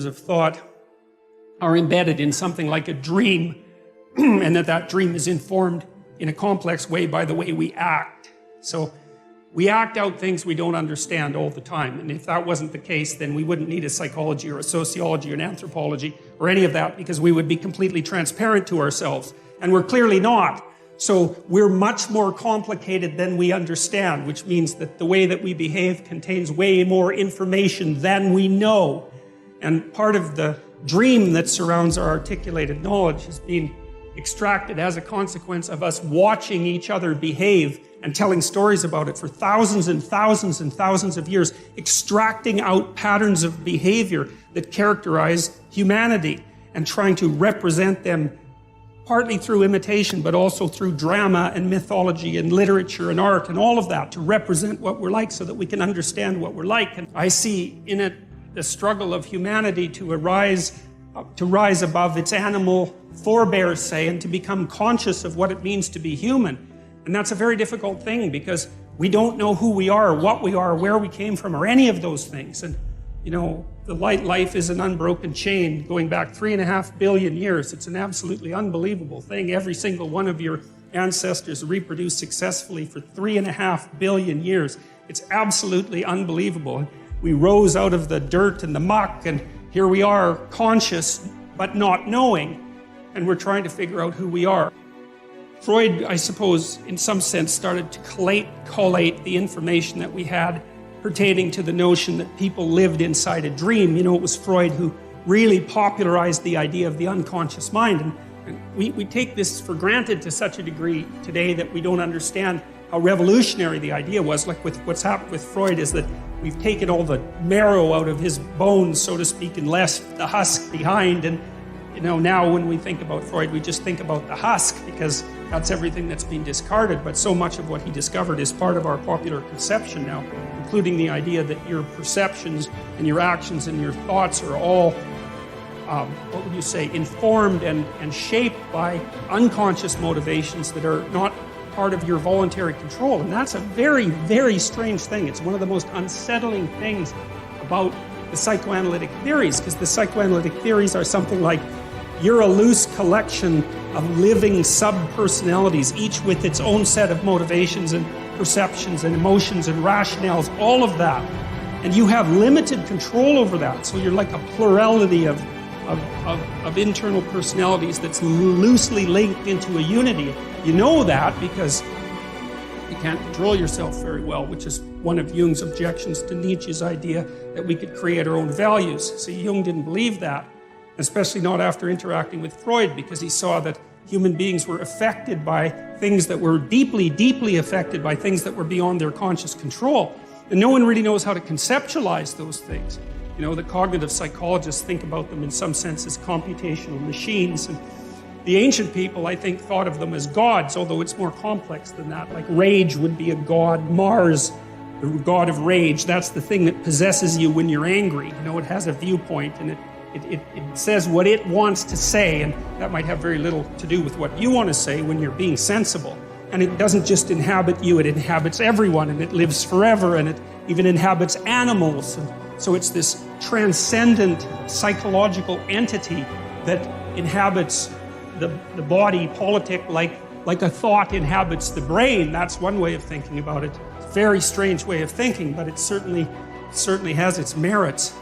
of thought are embedded in something like a dream, and that dream is informed in a complex way by the way we act. So we act out things we don't understand all the time, and if that wasn't the case, then we wouldn't need a psychology or a sociology or an anthropology or any of that, because we would be completely transparent to ourselves, and we're clearly not. So we're much more complicated than we understand, which means that the way that we behave contains way more information than we know. And part of the dream that surrounds our articulated knowledge is being extracted as a consequence of us watching each other behave and telling stories about it for thousands and thousands and thousands of years, extracting out patterns of behavior that characterize humanity and trying to represent them partly through imitation, but also through drama and mythology and literature and art and all of that to represent what we're like so that we can understand what we're like. And I see in it the struggle of humanity to rise above its animal forebears, say, and to become conscious of what it means to be human. And that's a very difficult thing because we don't know who we are, what we are, where we came from, or any of those things. And, you know, the life is an unbroken chain going back 3.5 billion years. It's an absolutely unbelievable thing. Every single one of your ancestors reproduced successfully for 3.5 billion years. It's absolutely unbelievable. We rose out of the dirt and the muck, and here we are, conscious but not knowing, and we're trying to figure out who we are. Freud, I suppose, in some sense, started to collate the information that we had pertaining to the notion that people lived inside a dream. You know, it was Freud who really popularized the idea of the unconscious mind. And we take this for granted to such a degree today that we don't understand how revolutionary the idea was. Like what's happened with Freud is that we've taken all the marrow out of his bones, so to speak, and left the husk behind. And, you know, now when we think about Freud, we just think about the husk because that's everything that's been discarded. But so much of what he discovered is part of our popular conception now, including the idea that your perceptions and your actions and your thoughts are all, what would you say, informed and shaped by unconscious motivations that are not part of your voluntary control. And that's a very, very strange thing. It's one of the most unsettling things about the psychoanalytic theories, because the psychoanalytic theories are something like you're a loose collection of living sub-personalities, each with its own set of motivations and perceptions and emotions and rationales, all of that. And you have limited control over that. So you're like a plurality of internal personalities that's loosely linked into a unity. You know that because you can't control yourself very well, which is one of Jung's objections to Nietzsche's idea that we could create our own values. See, Jung didn't believe that, especially not after interacting with Freud, because he saw that human beings were affected by things that were deeply, deeply affected by things that were beyond their conscious control. And no one really knows how to conceptualize those things. You know, the cognitive psychologists think about them in some sense as computational machines. And the ancient people, I think, thought of them as gods, although it's more complex than that. Like rage would be a god. Mars, the god of rage, that's the thing that possesses you when you're angry. You know, it has a viewpoint and it says what it wants to say, and that might have very little to do with what you want to say when you're being sensible. And it doesn't just inhabit you, it inhabits everyone, and it lives forever, and it even inhabits animals. And so it's this transcendent psychological entity that inhabits the body politic like a thought inhabits the brain. That's one way of thinking about it. It's a very strange way of thinking, but it certainly has its merits.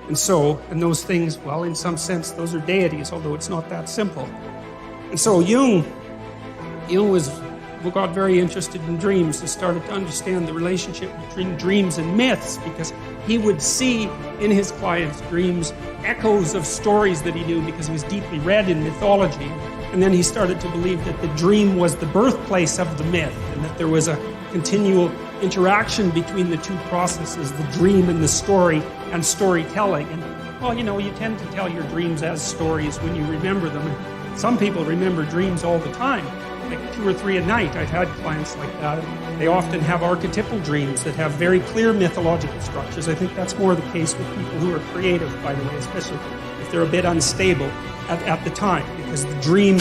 And those things, well, in some sense, those are deities, although it's not that simple. And so Jung got very interested in dreams and started to understand the relationship between dreams and myths, because he would see in his clients' dreams echoes of stories that he knew because he was deeply read in mythology. And then he started to believe that the dream was the birthplace of the myth, and that there was a continual interaction between the two processes, the dream and the story, and storytelling. And, well, you know, you tend to tell your dreams as stories when you remember them. And some people remember dreams all the time, like 2 or 3 a night. I've had clients like that. They often have archetypal dreams that have very clear mythological structures. I think that's more the case with people who are creative, by the way, especially if they're a bit unstable at the time, because the dream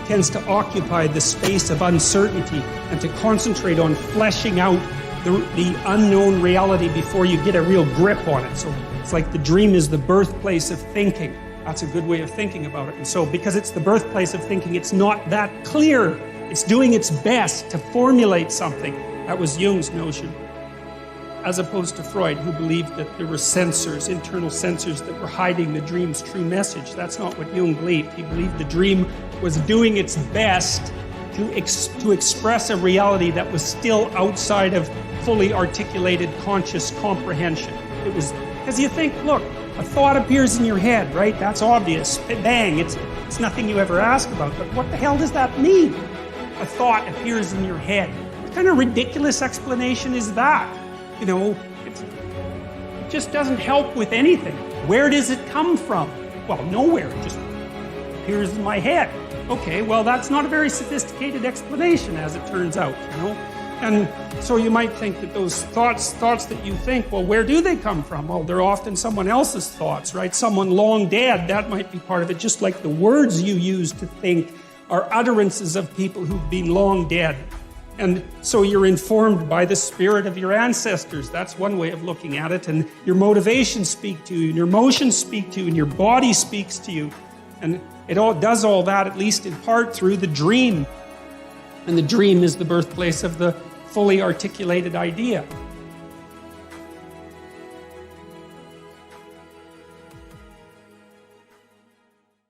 tends to occupy the space of uncertainty and to concentrate on fleshing out the unknown reality before you get a real grip on it. So It's like the dream is the birthplace of thinking. That's a good way of thinking about it. And so because it's the birthplace of thinking, it's not that clear. It's doing its best to formulate something. That was Jung's notion. As opposed to Freud, who believed that there were sensors, internal sensors that were hiding the dream's true message. That's not what Jung believed. He believed the dream was doing its best to express a reality that was still outside of fully articulated conscious comprehension. It was, because you think, look, a thought appears in your head, right? That's obvious. Bang, it's nothing you ever ask about. But what the hell does that mean? A thought appears in your head. What kind of ridiculous explanation is that? You know, it just doesn't help with anything. Where does it come from? Well, nowhere. It just appears in my head. Okay, well, that's not a very sophisticated explanation, as it turns out, you know? And so you might think that those thoughts that you think, well, where do they come from? Well, they're often someone else's thoughts, right? Someone long dead, that might be part of it. Just like the words you use to think are utterances of people who've been long dead. And so you're informed by the spirit of your ancestors. That's one way of looking at it. And your motivations speak to you, and your emotions speak to you, and your body speaks to you. And it all does all that, at least in part, through the dream. And the dream is the birthplace of the fully articulated idea.